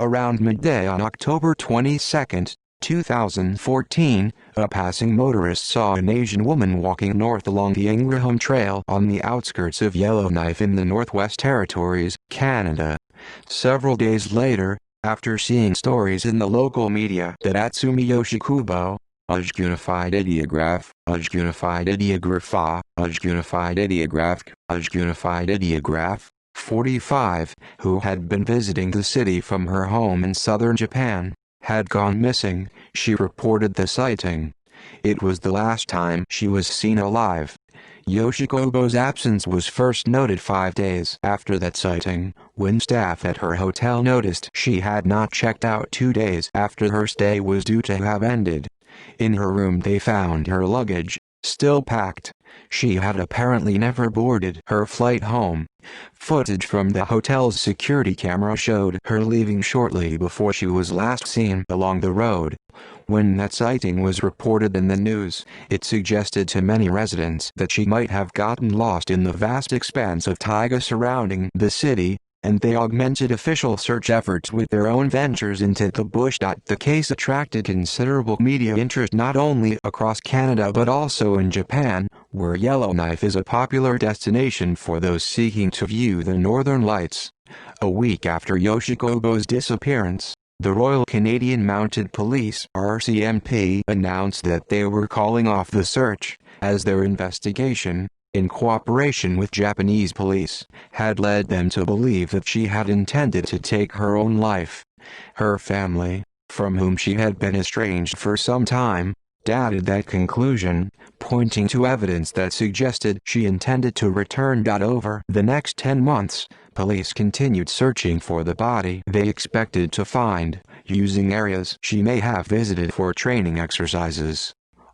Around midday on October 22, 2014, a passing motorist saw an Asian woman walking north along the Ingraham Trail on the outskirts of Yellowknife in the Northwest Territories, Canada. Several days later, after seeing stories in the local media that Atsumi Yoshikubo, unified ideograph, unified ideograph, unified ideograph, unified ideograph, 45, who had been visiting the city from her home in southern Japan, had gone missing, she reported the sighting. It was the last time she was seen alive. Yoshikubo's absence was first noted 5 days after that sighting, when staff at her hotel noticed she had not checked out 2 days after her stay was due to have ended. In her room they found her luggage, still packed. She had apparently never boarded her flight home. Footage from the hotel's security camera showed her leaving shortly before she was last seen along the road. When that sighting was reported in the news, it suggested to many residents that she might have gotten lost in the vast expanse of taiga surrounding the city, and they augmented official search efforts with their own ventures into the bush. The case attracted considerable media interest not only across Canada but also in Japan, where Yellowknife is a popular destination for those seeking to view the northern lights. A week after Yoshikubo's disappearance, the Royal Canadian Mounted Police (RCMP) announced that they were calling off the search, as their investigation, in cooperation with Japanese police, had led them to believe that she had intended to take her own life. Her family, from whom she had been estranged for some time, doubted that conclusion, pointing to evidence that suggested she intended to return. Over the next 10 months, police continued searching for the body they expected to find, using areas she may have visited for training exercises.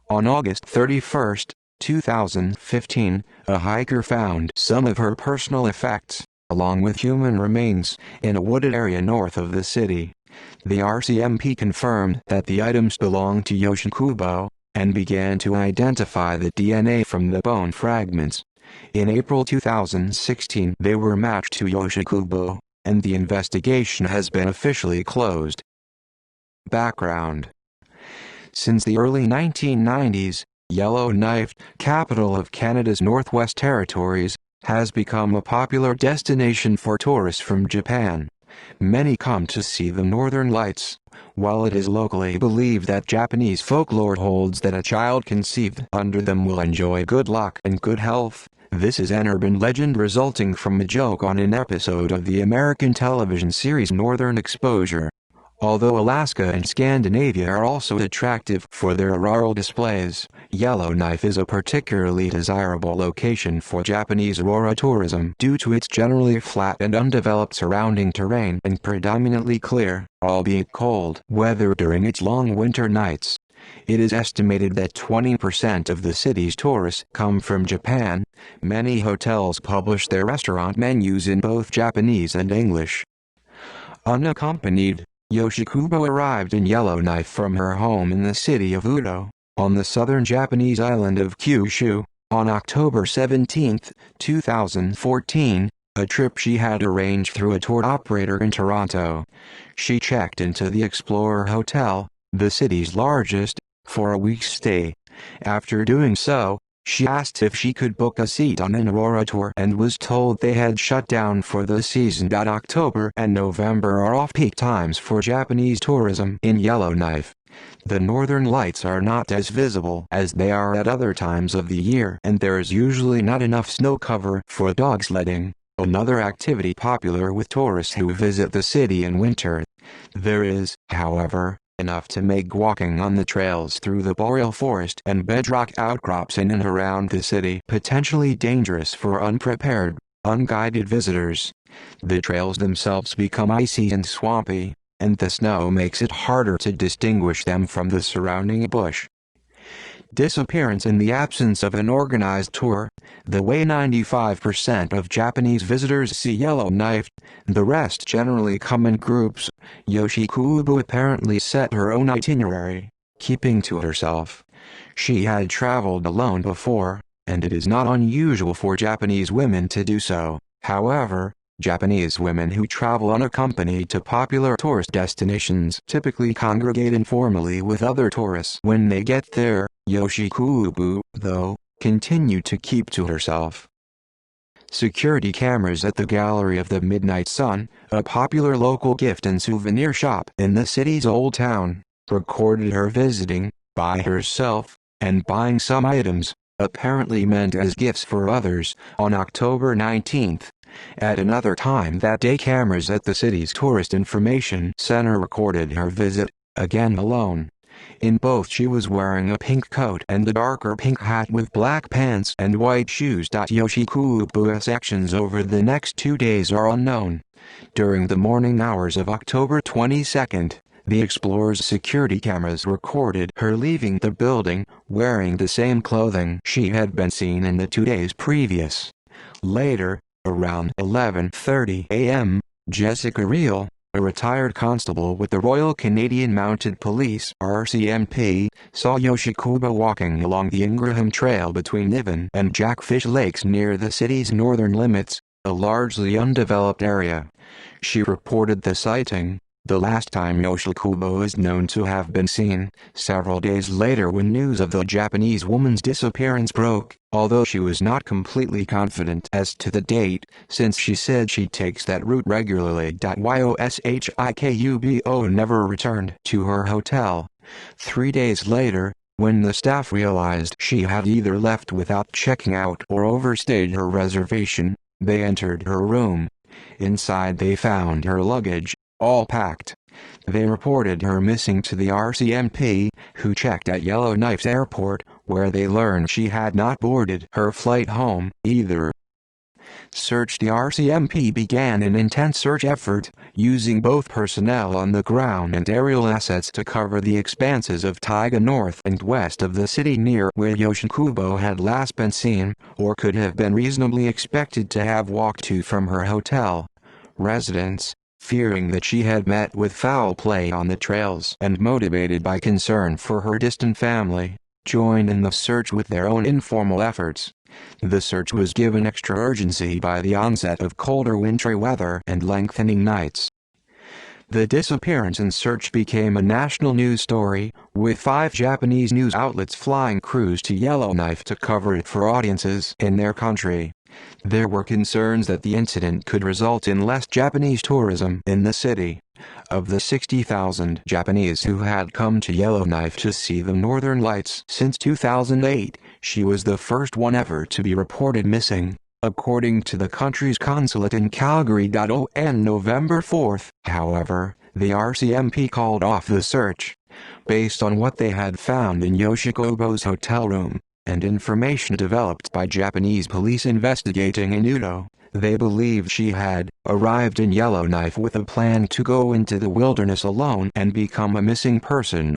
On August 31, 2015, a hiker found some of her personal effects, along with human remains, in a wooded area north of the city. The RCMP confirmed that the items belonged to Yoshikubo, and began to identify the DNA from the bone fragments. In April 2016 they were matched to Yoshikubo, and the investigation has been officially closed. Background: since the early 1990s, Yellowknife, capital of Canada's Northwest Territories, has become a popular destination for tourists from Japan. Many come to see the northern lights. While it is locally believed that Japanese folklore holds that a child conceived under them will enjoy good luck and good health, this is an urban legend resulting from a joke on an episode of the American television series Northern Exposure. Although Alaska and Scandinavia are also attractive for their auroral displays, Yellowknife is a particularly desirable location for Japanese aurora tourism due to its generally flat and undeveloped surrounding terrain and predominantly clear, albeit cold, weather during its long winter nights. It is estimated that 20% of the city's tourists come from Japan. Many hotels publish their restaurant menus in both Japanese and English. Unaccompanied, Yoshikubo arrived in Yellowknife from her home in the city of Udo, on the southern Japanese island of Kyushu, on October 17, 2014, a trip she had arranged through a tour operator in Toronto. She checked into the Explorer Hotel, the city's largest, for a week's stay. After doing so, she asked if she could book a seat on an aurora tour and was told they had shut down for the season. October and November are off-peak times for Japanese tourism in Yellowknife. The northern lights are not as visible as they are at other times of the year, and there is usually not enough snow cover for dog sledding, another activity popular with tourists who visit the city in winter. There is, however, enough to make walking on the trails through the boreal forest and bedrock outcrops in and around the city potentially dangerous for unprepared, unguided visitors. The trails themselves become icy and swampy, and the snow makes it harder to distinguish them from the surrounding bush. Disappearance in the absence of an organized tour. The way 95% of Japanese visitors see Yellowknife, the rest generally come in groups. Yoshikubo apparently set her own itinerary, keeping to herself. She had traveled alone before, and it is not unusual for Japanese women to do so. However, Japanese women who travel unaccompanied to popular tourist destinations typically congregate informally with other tourists. When they get there, Yoshikubo, though, continued to keep to herself. Security cameras at the Gallery of the Midnight Sun, a popular local gift and souvenir shop in the city's old town, recorded her visiting, by herself, and buying some items, apparently meant as gifts for others, on October 19. At another time that day, cameras at the city's Tourist Information Center recorded her visit, again alone. In both she was wearing a pink coat and a darker pink hat with black pants and white shoes. Yoshikubo's actions over the next 2 days are unknown. During the morning hours of October 22, the Explorer's security cameras recorded her leaving the building, wearing the same clothing she had been seen in the 2 days previous. Later, around 11:30 a.m., Jessica Reel, a retired constable with the Royal Canadian Mounted Police (RCMP), saw Yoshikubo walking along the Ingraham Trail between Niven and Jackfish Lakes near the city's northern limits, a largely undeveloped area. She reported the sighting, the last time Yoshikubo is known to have been seen, several days later when news of the Japanese woman's disappearance broke, although she was not completely confident as to the date, since she said she takes that route regularly. Yoshikubo never returned to her hotel. 3 days later, when the staff realized she had either left without checking out or overstayed her reservation, they entered her room. Inside they found her luggage, all packed. They reported her missing to the RCMP, who checked at Yellowknife Airport, where they learned she had not boarded her flight home, either. The RCMP began an intense search effort, using both personnel on the ground and aerial assets to cover the expanses of taiga north and west of the city near where Yoshikubo had last been seen, or could have been reasonably expected to have walked to from her hotel. Residents, fearing that she had met with foul play on the trails and motivated by concern for her distant family, joined in the search with their own informal efforts. The search was given extra urgency by the onset of colder wintry weather and lengthening nights. The disappearance and search became a national news story, with 5 Japanese news outlets flying crews to Yellowknife to cover it for audiences in their country. There were concerns that the incident could result in less Japanese tourism in the city. Of the 60,000 Japanese who had come to Yellowknife to see the Northern Lights since 2008, she was the first one ever to be reported missing, according to the country's consulate in Calgary. On November 4, however, the RCMP called off the search. Based on what they had found in Yoshikubo's hotel room, and information developed by Japanese police investigating in Udo, they believed she had arrived in Yellowknife with a plan to go into the wilderness alone and become a missing person.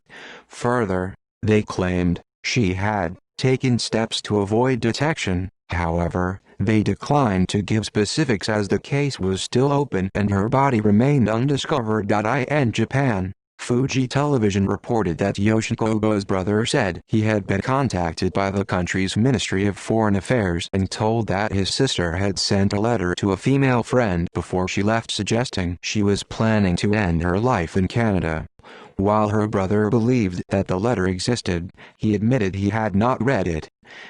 Further, they claimed she had taken steps to avoid detection. However, they declined to give specifics as the case was still open and her body remained undiscovered. In Japan, Fuji Television reported that Yoshikubo's brother said he had been contacted by the country's Ministry of Foreign Affairs and told that his sister had sent a letter to a female friend before she left suggesting she was planning to end her life in Canada. While her brother believed that the letter existed, he admitted he had not read it.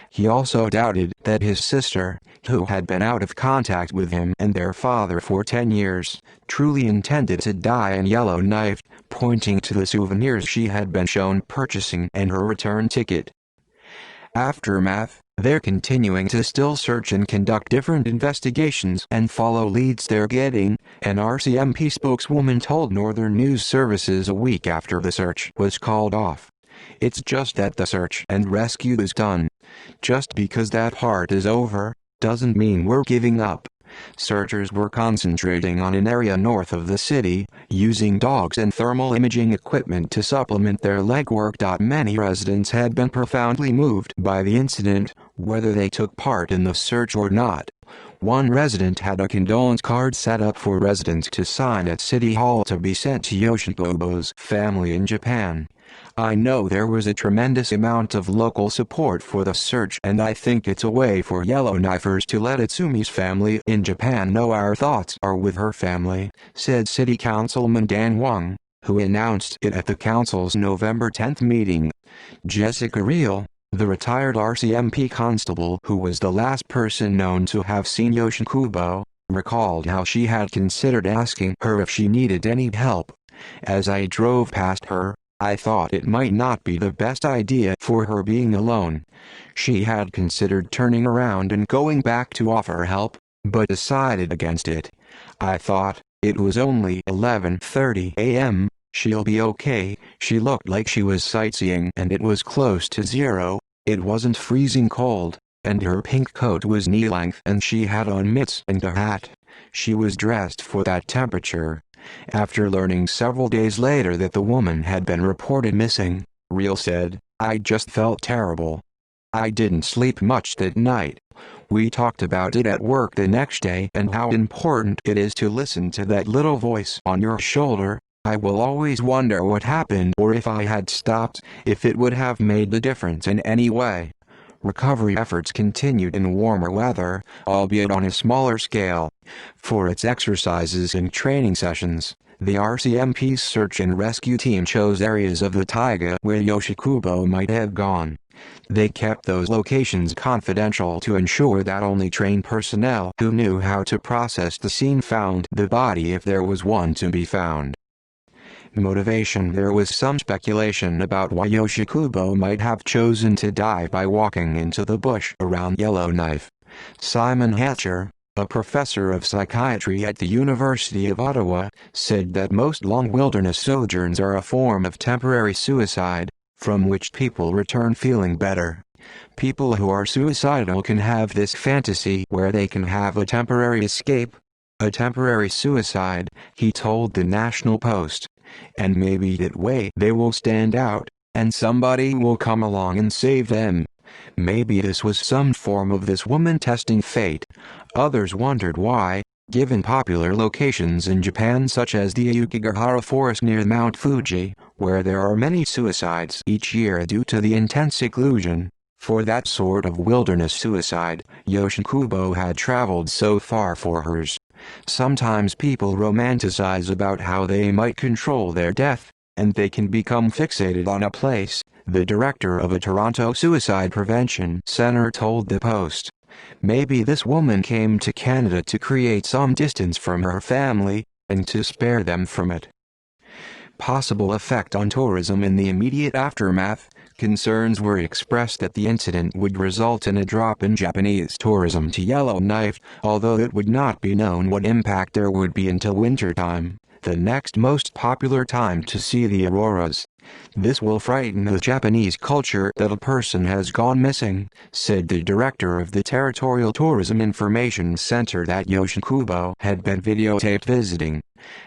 He also doubted that his sister, who had been out of contact with him and their father for 10 years, truly intended to die in Yellowknife, pointing to the souvenirs she had been shown purchasing and her return ticket. Aftermath: they're continuing to still search and conduct different investigations and follow leads they're getting, an RCMP spokeswoman told Northern News Services a week after the search was called off. It's just that the search and rescue is done. Just because that part is over, doesn't mean we're giving up. Searchers were concentrating on an area north of the city, using dogs and thermal imaging equipment to supplement their legwork. Many residents had been profoundly moved by the incident, whether they took part in the search or not. One resident had a condolence card set up for residents to sign at City Hall to be sent to Yoshikubo's family in Japan. I know there was a tremendous amount of local support for the search, and I think it's a way for Yellowknifers to let Atsumi's family in Japan know our thoughts are with her family, said City Councilman Dan Wang, who announced it at the council's November 10th meeting. Jessica Reel, the retired RCMP constable who was the last person known to have seen Yoshikubo, recalled how she had considered asking her if she needed any help. As I drove past her, I thought it might not be the best idea for her being alone. She had considered turning around and going back to offer help, but decided against it. I thought, it was only 11:30 a.m., she'll be okay. She looked like she was sightseeing and it was close to zero, it wasn't freezing cold, and her pink coat was knee-length and she had on mitts and a hat. She was dressed for that temperature. After learning several days later that the woman had been reported missing, Reel said, I just felt terrible. I didn't sleep much that night. We talked about it at work the next day and how important it is to listen to that little voice on your shoulder. I will always wonder what happened or if I had stopped, if it would have made the difference in any way. Recovery efforts continued in warmer weather, albeit on a smaller scale. For its exercises and training sessions, the RCMP's search and rescue team chose areas of the taiga where Yoshikubo might have gone. They kept those locations confidential to ensure that only trained personnel who knew how to process the scene found the body if there was one to be found. Motivation. There was some speculation about why Yoshikubo might have chosen to die by walking into the bush around Yellowknife. Simon Hatcher, a professor of psychiatry at the University of Ottawa, said that most long wilderness sojourns are a form of temporary suicide, from which people return feeling better. People who are suicidal can have this fantasy where they can have a temporary escape. A temporary suicide, he told the National Post. And maybe that way they will stand out, and somebody will come along and save them. Maybe this was some form of this woman testing fate. Others wondered why, given popular locations in Japan such as the Aokigahara Forest near Mount Fuji, where there are many suicides each year due to the intense seclusion. For that sort of wilderness suicide, Yoshikubo had traveled so far for hers. Sometimes people romanticize about how they might control their death, and they can become fixated on a place, the director of a Toronto suicide prevention center told the Post. Maybe this woman came to Canada to create some distance from her family, and to spare them from it. Possible effect on tourism in the immediate aftermath. Concerns were expressed that the incident would result in a drop in Japanese tourism to Yellowknife, although it would not be known what impact there would be until wintertime, the next most popular time to see the auroras. This will frighten the Japanese culture that a person has gone missing, said the director of the Territorial Tourism Information Center that Yoshikubo had been videotaped visiting.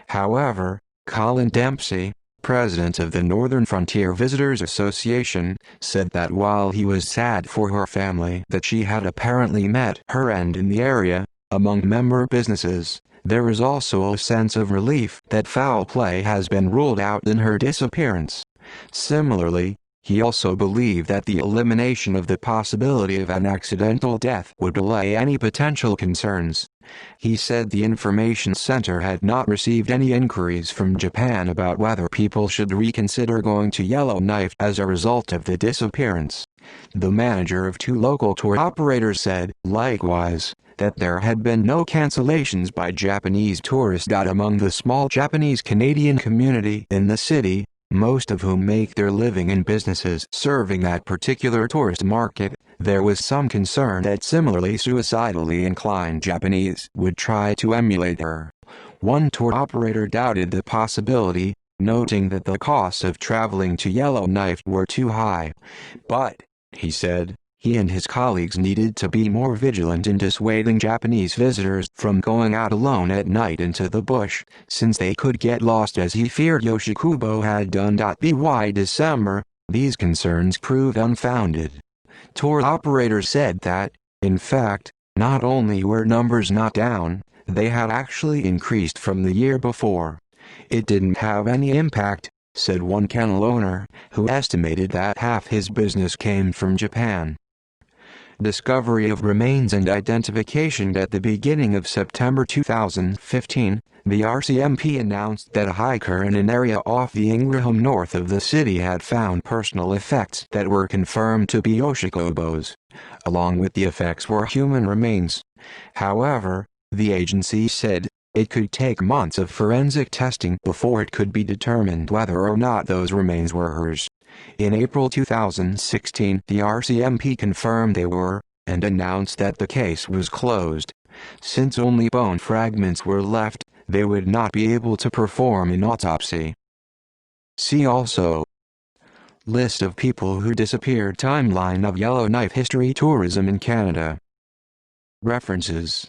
However, Colin Dempsey, president of the Northern Frontier Visitors Association, said that while he was sad for her family that she had apparently met her end in the area, among member businesses, there is also a sense of relief that foul play has been ruled out in her disappearance. Similarly, he also believed that the elimination of the possibility of an accidental death would allay any potential concerns. He said the information center had not received any inquiries from Japan about whether people should reconsider going to Yellowknife as a result of the disappearance. The manager of two local tour operators said, likewise, that there had been no cancellations by Japanese tourists. Among the small Japanese Canadian community in the city, most of whom make their living in businesses serving that particular tourist market, there was some concern that similarly suicidally inclined Japanese would try to emulate her. One tour operator doubted the possibility, noting that the costs of traveling to Yellowknife were too high. But, he said, he and his colleagues needed to be more vigilant in dissuading Japanese visitors from going out alone at night into the bush, since they could get lost as he feared Yoshikubo had done. By December, these concerns proved unfounded. Tour operators said that, in fact, not only were numbers not down, they had actually increased from the year before. It didn't have any impact, said one kennel owner, who estimated that half his business came from Japan. Discovery of remains and identification. At the beginning of September 2015, the RCMP announced that a hiker in an area off the Ingraham north of the city had found personal effects that were confirmed to be Yoshikubo's. Along with the effects were human remains. However, the agency said, it could take months of forensic testing before it could be determined whether or not those remains were hers. In April 2016, the RCMP confirmed they were, and announced that the case was closed. Since only bone fragments were left, they would not be able to perform an autopsy. See also: List of people who disappeared. Timeline of Yellowknife history. Tourism in Canada. References.